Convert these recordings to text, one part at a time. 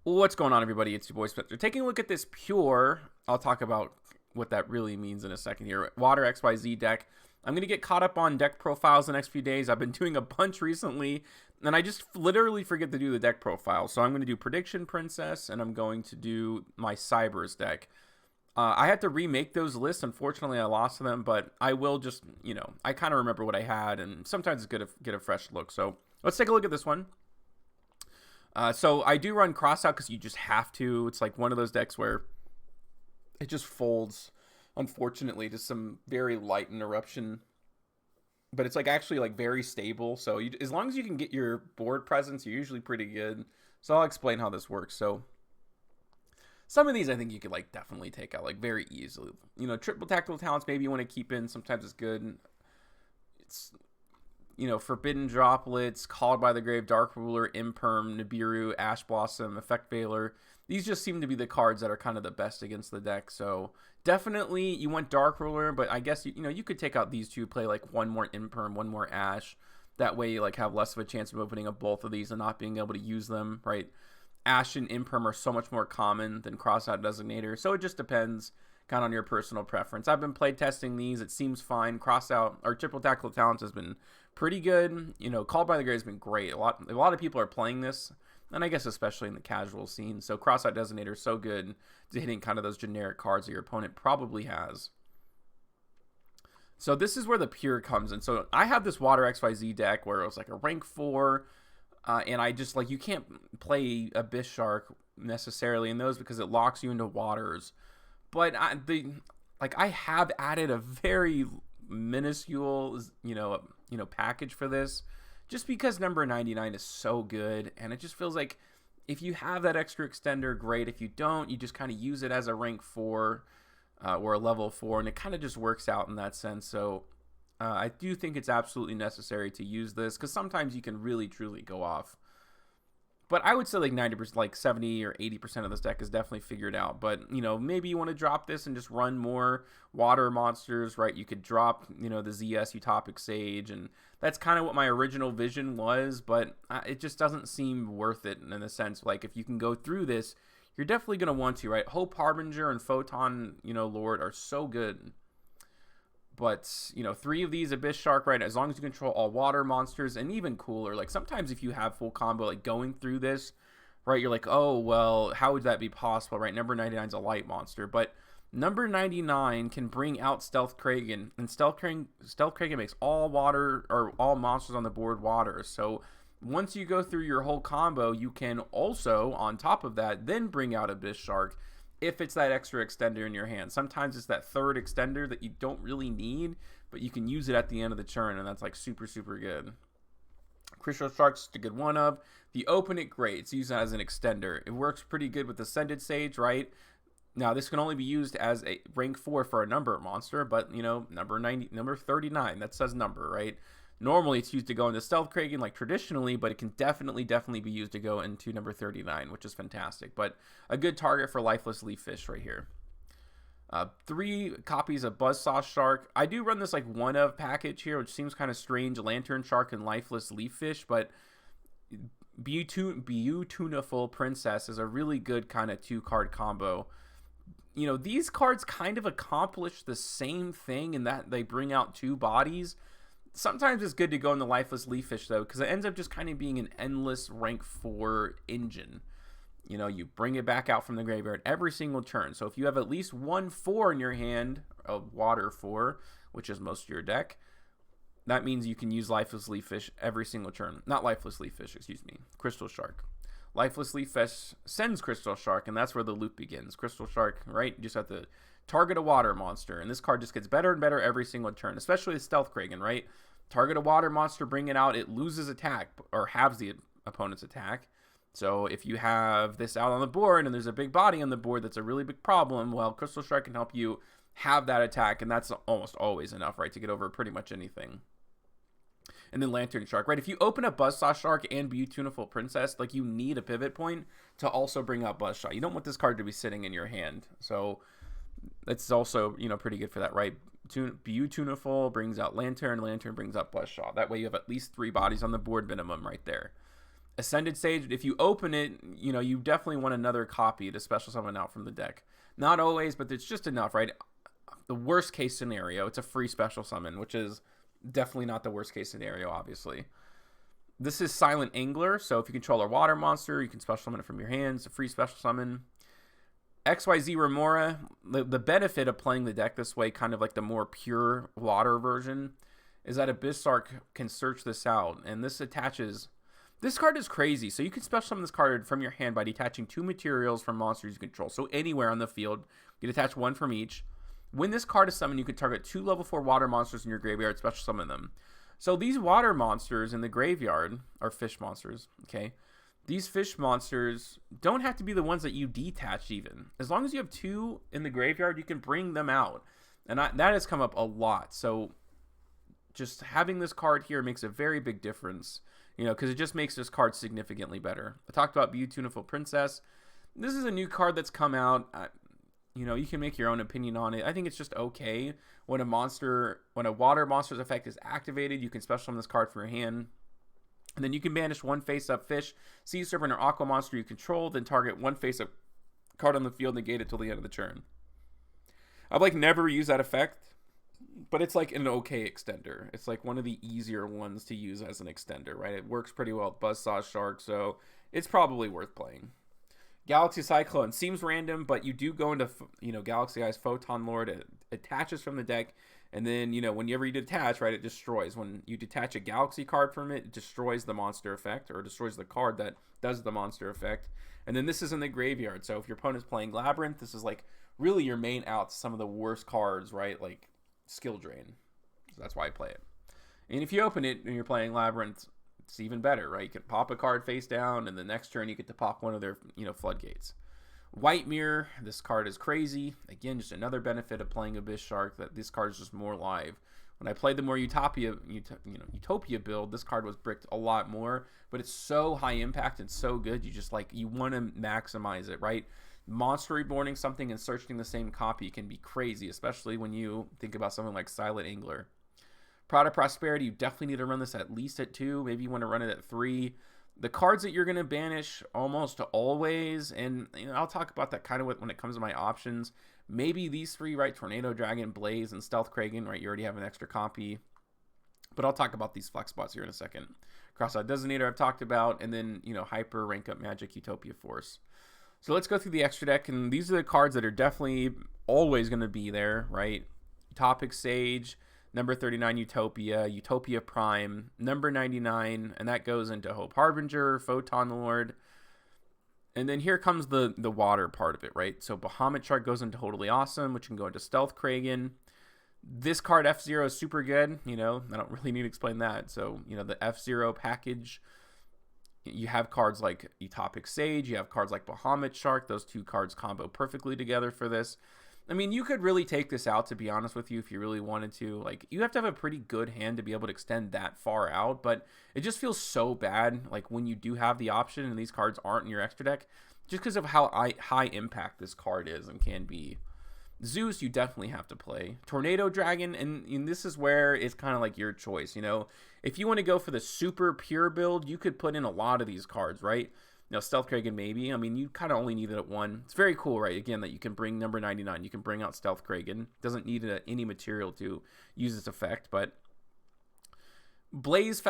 What's going on, everybody? It's your boy Spencer. Taking a look at this pure, I'll talk about what that really means in a second here. Water XYZ deck. I'm going to get caught up on deck profiles the next few days. I've been doing a bunch recently, and I just literally forget to do the deck profile. So I'm going to do Prediction Princess, and I'm going to do my Cyberse deck. I had to remake those lists. Unfortunately, I lost them, but I will just, I kind of remember what I had, and sometimes it's good to get a fresh look. So let's take a look at this one. So I do run Crossout because you just have to. It's like one of those decks where it just folds, unfortunately, to some very light interruption. But it's like actually like very stable. So as long as you can get your board presence, you're usually pretty good. So I'll explain how this works. So some of these I think you could like definitely take out like very easily. Triple tactical talents maybe you want to keep in. Sometimes it's good. It's Forbidden Droplets, Called by the Grave, Dark Ruler, Imperm, Nibiru, Ash Blossom, Effect Veiler. These just seem to be the cards that are kind of the best against the deck. So definitely you want Dark Ruler, but I guess you could take out these two, play like one more Imperm, one more Ash. That way you like have less of a chance of opening up both of these and not being able to use them, right? Ash and Imperm are so much more common than Crossout Designator, so it just depends kind of on your personal preference. I've been play testing these. It seems fine. Crossout or Triple Tactical Talents has been pretty good. Called by the Grave has been great. A lot of people are playing this, and I guess especially in the casual scene. So Crossout Designator is so good to hitting kind of those generic cards that your opponent probably has. So this is where the pure comes in. So I have this Water XYZ deck where it was like a rank 4, and I just like you can't play Abyss Shark necessarily in those because it locks you into waters. But I have added a very minuscule package for this just because number 99 is so good, and it just feels like if you have that extra extender, great. If you don't, you just kind of use it as a rank 4 or a level 4, and it kind of just works out in that sense. So I do think it's absolutely necessary to use this because sometimes you can really truly go off. But I would say like 90%, like 70 or 80% of this deck is definitely figured out. But, maybe you want to drop this and just run more water monsters, right? You could drop, the ZS Utopic Sage. And that's kind of what my original vision was. But it just doesn't seem worth it in a sense. Like if you can go through this, you're definitely going to want to, right? Hope Harbinger and Photon, Lord are so good. But, 3 of these Abyss Shark, right, as long as you control all water monsters, and even cooler, like, sometimes if you have full combo, like, going through this, right, you're like, oh, well, how would that be possible, right? Number 99 is a light monster, but number 99 can bring out Stealth Kragen, and Stealth Kragen makes all water, or all monsters on the board water, so once you go through your whole combo, you can also, on top of that, then bring out Abyss Shark, if it's that extra extender in your hand. Sometimes it's that third extender that you don't really need, but you can use it at the end of the turn, and that's like super, super good. Crystal Shark's a good one of. If you open it, great. It's used as an extender. It works pretty good with Ascended Sage, right? Now, this can only be used as a rank 4 for a number monster, but, number 39, that says number, right? Normally, it's used to go into Stealth Kragen, like traditionally, but it can definitely be used to go into number 39, which is fantastic. But a good target for Lifeless Leaf Fish right here. 3 copies of Buzzsaw Shark. I do run this like one of package here, which seems kind of strange. Lantern Shark and Lifeless Leaf Fish, but Beautiful Princess is a really good kind of 2-card combo. These cards kind of accomplish the same thing in that they bring out 2 bodies. Sometimes it's good to go in the Lifeless Leaf Fish, though, because it ends up just kind of being an endless rank 4 engine. You bring it back out from the graveyard every single turn. So if you have at least 1 4 in your hand, a water 4, which is most of your deck, that means you can use Lifeless Leaf Fish every single turn. Not Lifeless Leaf Fish, excuse me. Crystal Shark. Lifeless Leaf Fish sends Crystal Shark, and that's where the loop begins. Crystal Shark, right? You just have to target a water monster, and this card just gets better and better every single turn, especially the Stealth Kragen, right? Target a water monster, bring it out, it loses attack, or halves the opponent's attack. So if you have this out on the board, and there's a big body on the board that's a really big problem, well, Crystal Shark can help you have that attack, and that's almost always enough, right, to get over pretty much anything. And then Lantern Shark, right? If you open up Buzzsaw Shark and Beautiful Princess, like, you need a pivot point to also bring out Buzzsaw. You don't want this card to be sitting in your hand. So that's also, pretty good for that, right? Beautiful brings out Lantern. Lantern brings out Buzzsaw. That way you have at least 3 bodies on the board minimum right there. Ascended Sage, if you open it, you know, you definitely want another copy to special summon out from the deck. Not always, but it's just enough, right? The worst case scenario, it's a free special summon, which is definitely not the worst case scenario, obviously. This is Silent Angler, so if you control a water monster, you can special summon it from your hands, a free special summon. XYZ Remora, the benefit of playing the deck this way, kind of like the more pure water version, is that Abyssark can search this out, and this attaches... This card is crazy, so you can special summon this card from your hand by detaching 2 materials from monsters you control. So anywhere on the field, you detach 1 from each. When this card is summoned, you can target 2 level 4 water monsters in your graveyard, special summon them. So these water monsters in the graveyard are fish monsters, okay? These fish monsters don't have to be the ones that you detach even. As long as you have 2 in the graveyard, you can bring them out. And that has come up a lot. So just having this card here makes a very big difference. You know, because it just makes this card significantly better. I talked about Utopia Princess. This is a new card that's come out. You know, you can make your own opinion on it. I think it's just okay. When a water monster's effect is activated, you can special summon this card from your hand. And then you can banish 1 face-up fish, sea serpent, or aqua monster you control, then target 1 face-up card on the field, negate it till the end of the turn. I've like never used that effect, but it's like an okay extender. It's like one of the easier ones to use as an extender, right? It works pretty well with Buzzsaw Shark, so it's probably worth playing. Galaxy Cyclone seems random, but you do go into, you know, Galaxy Eye's Photon Lord. It attaches from the deck, and then, you know, whenever you detach, right, it destroys. When you detach a Galaxy card from it, it destroys the monster effect, or destroys the card that does the monster effect. And then this is in the graveyard, so if your opponent's playing Labyrinth, this is like really your main out to some of the worst cards, right? Like Skill Drain. So that's why I play it. And if you open it and you're playing Labyrinth, it's even better, right? You can pop a card face down, and the next turn you get to pop one of their, you know, floodgates. White Mirror, this card is crazy. Again, just another benefit of playing Abyss Shark, that this card is just more live. When I played the more Utopia build, this card was bricked a lot more, but it's so high impact and so good, you want to maximize it, right? Monster Reborning something and searching the same copy can be crazy, especially when you think about something like Silent Angler. Pride of Prosperity, you definitely need to run this at least at 2. Maybe you want to run it at 3. The cards that you're going to banish almost always, and you know, I'll talk about that kind of when it comes to my options. Maybe these 3, right? Tornado Dragon, Blaze, and Stealth Kraken, right? You already have an extra copy. But I'll talk about these flex spots here in a second. Crossout Designator I've talked about, and then, you know, Hyper Rank Up Magic Utopia Force. So let's go through the extra deck, and these are the cards that are definitely always going to be there, right? Topic Sage, number 39 Utopia, Utopia Prime, number 99, and that goes into Hope Harbinger, Photon Lord. And then here comes the water part of it, right? So Bahamut Shark goes into Totally Awesome, which can go into Stealth Kraken. This card, F-Zero, is super good. You know, I don't really need to explain that. So, you know, the F-Zero package, you have cards like Utopic Sage, you have cards like Bahamut Shark. Those 2 cards combo perfectly together for this. I mean, you could really take this out, to be honest with you, if you really wanted to. Like, you have to have a pretty good hand to be able to extend that far out, but it just feels so bad, like, when you do have the option and these cards aren't in your extra deck, just because of how high impact this card is and can be. Zeus, you definitely have to play. Tornado Dragon, and this is where it's kind of like your choice, you know? If you want to go for the super pure build, you could put in a lot of these cards, right? You know, Stealth Kraken maybe. I mean, you kind of only need it at 1. It's very cool, right? Again, that you can bring number 99. You can bring out Stealth Kraken. Doesn't need any material to use this effect, but Blaze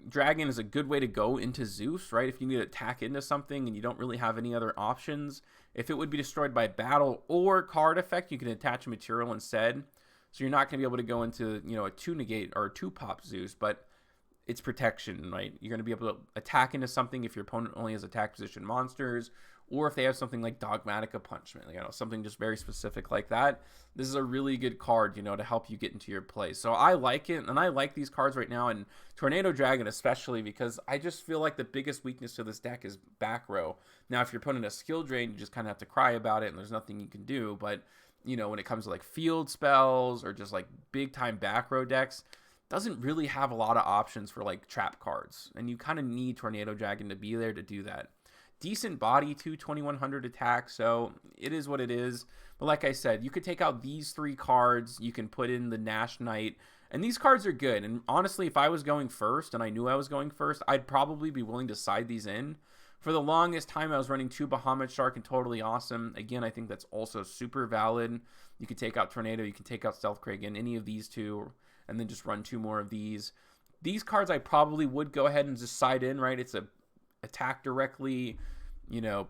Dragon is a good way to go into Zeus, right? If you need to attack into something and you don't really have any other options. If it would be destroyed by battle or card effect, you can attach a material instead. So you're not going to be able to go into, you know, a 2 negate or a 2 pop Zeus, but it's protection, right? You're going to be able to attack into something if your opponent only has attack position monsters, or if they have something like Dogmatica Punishment, you know, something just very specific like that. This is a really good card, you know, to help you get into your play. So I like it, and I like these cards right now, and Tornado Dragon especially, because I just feel like the biggest weakness to this deck is back row. Now, if you're putting a skill drain, you just kind of have to cry about it, and there's nothing you can do. But, you know, when it comes to like field spells or just like big time back row decks, doesn't really have a lot of options for like trap cards, and you kind of need Tornado Dragon to be there to do that. Decent body too, 2100 attack, so it is what it is. But like I said, you could take out these 3 cards, you can put in the Nash Knight, And these cards are good. And honestly, if I was going first and I knew I was going first, I'd probably be willing to side these in. For the longest time, I was running 2 Bahamut Shark and Totally Awesome. Again, I think that's also super valid. You could take out Tornado, you can take out Stealth Kraken, any of these two, and then just run 2 more of these. These cards I probably would go ahead and just side in, right? It's a attack directly, 2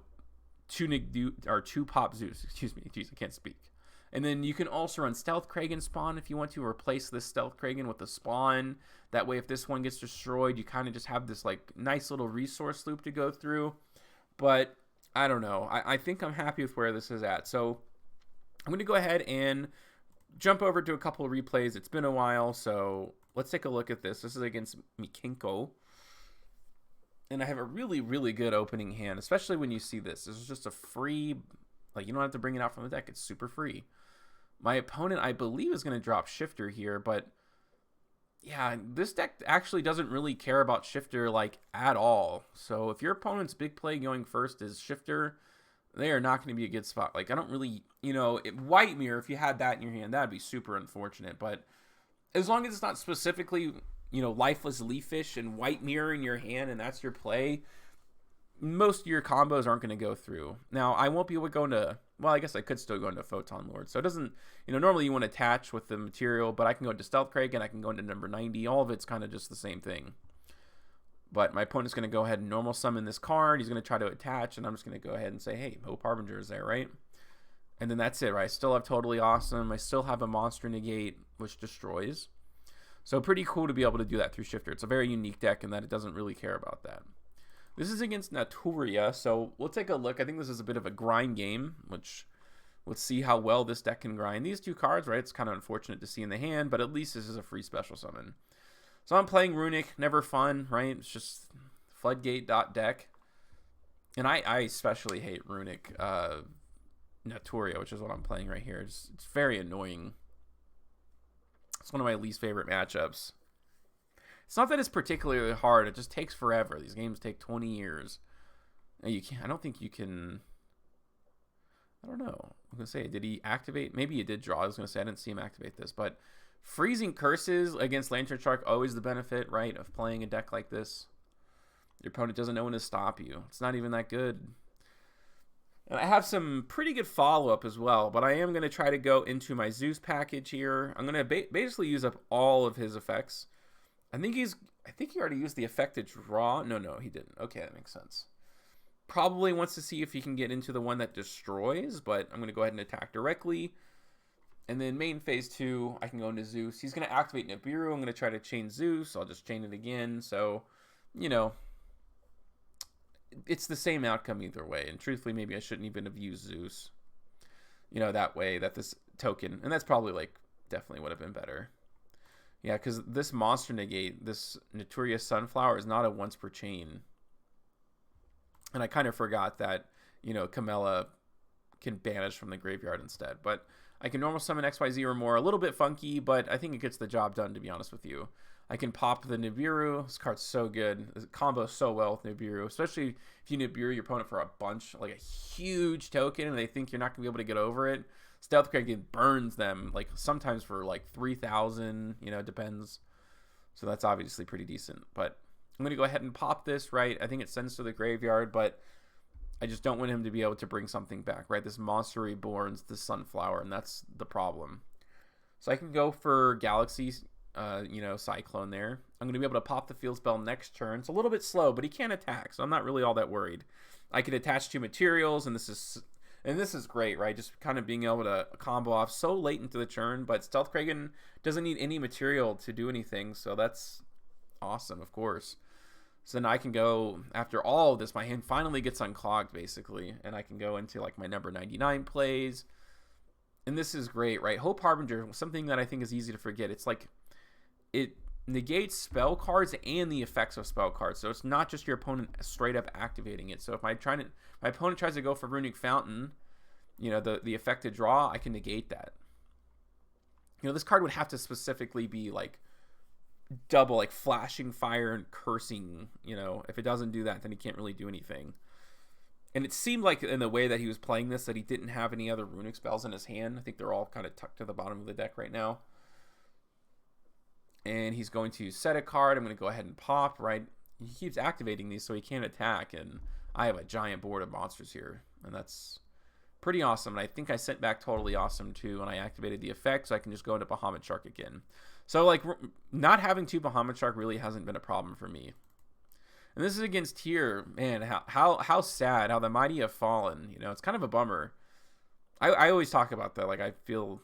pop Zeus. Excuse me, jeez, I can't speak. And then you can also run Stealth Kraken spawn if you want to replace this Stealth Kraken with a spawn. That way, if this one gets destroyed, you kind of just have this like nice little resource loop to go through. But I don't know. I think I'm happy with where this is at. So I'm going to go ahead and jump over to a couple of replays. It's been a while, so let's take a look at this. This is against Mikenko. And I have a really, really good opening hand, especially when you see this. This is just a free, like, you don't have to bring it out from the deck. It's super free. My opponent, I believe, is going to drop Shifter here, but yeah, this deck actually doesn't really care about Shifter, like, at all. So if your opponent's big play going first is Shifter, they are not going to be a good spot. Like, I don't really, White Mirror, if you had that in your hand, that'd be super unfortunate. But as long as it's not specifically, Lifeless Leafish and White Mirror in your hand and that's your play, most of your combos aren't going to go through. Now, I won't be able to go into, well, I guess I could still go into Photon Lord. So it doesn't, normally you want to attach with the material, but I can go into Stealth Kraken, I can go into number 90. All of it's kind of just the same thing. But my opponent's going to go ahead and normal summon this card. He's going to try to attach, and I'm just going to go ahead and say, hey, Hope Harbinger is there, right? And then that's it, right? I still have Totally Awesome. I still have a Monster Negate, which destroys. So pretty cool to be able to do that through Shifter. It's a very unique deck in that it doesn't really care about that. This is against Utopia, so we'll take a look. I think this is a bit of a grind game, which let's see how well this deck can grind. These 2 cards, right, it's kind of unfortunate to see in the hand, but at least this is a free special summon. So I'm playing Runic, never fun, right? It's just Floodgate.deck. And I especially hate Runic Utopia, which is what I'm playing right here. It's very annoying. It's one of my least favorite matchups. It's not that it's particularly hard. It just takes forever. These games take 20 years. And I don't think you can... I don't know. I'm going to say, did he activate? Maybe he did draw. I was going to say, I didn't see him activate this. But freezing Curses against Lantern Shark, always the benefit, right, of playing a deck like this. Your opponent doesn't know when to stop you. It's not even that good. And I have some pretty good follow-up as well, but I am going to try to go into my Zeus package here. I'm going to basically use up all of his effects. I think he already used the effect to draw. No, he didn't. Okay, that makes sense. Probably wants to see if he can get into the one that destroys, but I'm going to go ahead and attack directly. And then main phase 2, I can go into Zeus. He's going to activate Nibiru. I'm going to try to chain Zeus. I'll just chain it again. So, it's the same outcome either way. And truthfully, maybe I shouldn't even have used Zeus. That way, that this token, and that's probably definitely would have been better. Yeah, because this Monster Negate, this Notorious Sunflower, is not a once per chain. And I kind of forgot that, Camella can banish from the graveyard instead. But I can normal summon XYZ or more. A little bit funky, but I think it gets the job done, to be honest with you. I can pop the Nibiru. This card's so good. It combos so well with Nibiru, especially if you Nibiru your opponent for a bunch, like a huge token, and they think you're not going to be able to get over it. Stealth Kraken burns them, sometimes for 3,000, depends. So that's obviously pretty decent. But I'm going to go ahead and pop this, right? I think it sends to the graveyard, but I just don't want him to be able to bring something back, right? This Monster Reborn's the Sunflower, and that's the problem. So I can go for Galaxy, Cyclone there. I'm going to be able to pop the field spell next turn. It's a little bit slow, but he can't attack, so I'm not really all that worried. I can attach 2 materials, and this is great, right? Just kind of being able to combo off so late into the turn, but Stealth Kraken doesn't need any material to do anything, so that's awesome, of course. So then I can go, after all of this, my hand finally gets unclogged, basically, and I can go into my number 99 plays. And this is great, right? Hope Harbinger, something that I think is easy to forget. It's it negates spell cards and the effects of spell cards. So it's not just your opponent straight up activating it. So if my opponent tries to go for Runic Fountain, the effect to draw, I can negate that. This card would have to specifically be double, flashing fire and cursing. If it doesn't do that, then he can't really do anything. And it seemed like in the way that he was playing this that he didn't have any other Runic spells in his hand. I think they're all kind of tucked to the bottom of the deck right now. And he's going to set a card. I'm going to go ahead and pop, right? He keeps activating these so he can't attack. And I have a giant board of monsters here. And that's pretty awesome. And I think I sent back totally awesome too when I activated the effect. So I can just go into Bahamut Shark again. So like not having 2 Bahamut Shark really hasn't been a problem for me. And this is against here. Man, how sad how the mighty have fallen. You know, it's kind of a bummer. I always talk about that. Like I feel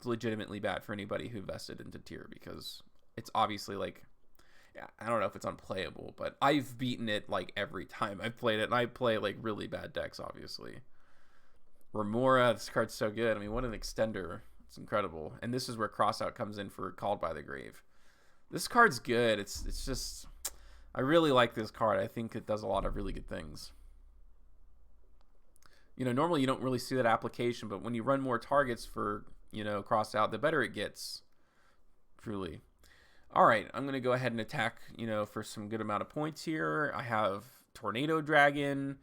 legitimately bad for anybody who vested into tier because it's obviously like, yeah, I don't know if it's unplayable, but I've beaten it like every time I've played it, and I play like really bad decks, obviously. Remora, this card's so good. I mean, what an extender. It's incredible. And this is where Crossout comes in for Called by the Grave. This card's good. It's just, I really like this card. I think it does a lot of really good things. You know, normally you don't really see that application, but when you run more targets for, you know, Crossout, the better it gets. Truly. All right, I'm going to go ahead and attack, you know, for some good amount of points here. I have Tornado Dragon.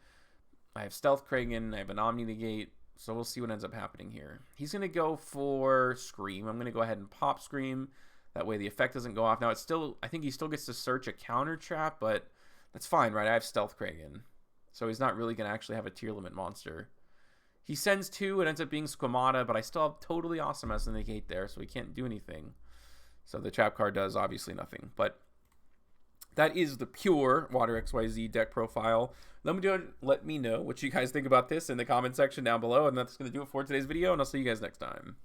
I have Stealth Kragan. I have an Omni Negate. So we'll see what ends up happening here. He's going to go for Scream. I'm going to go ahead and pop Scream. That way the effect doesn't go off. Now, it's still, I think he still gets to search a counter trap, but that's fine, right? I have Stealth Kragan. So he's not really going to actually have a tier limit monster. He sends 2. It ends up being Squamata, but I still have Totally Awesome as the negate there, so he can't do anything. So the trap card does obviously nothing. But that is the pure Water XYZ deck profile. Let me know what you guys think about this in the comment section down below. And that's going to do it for today's video, and I'll see you guys next time.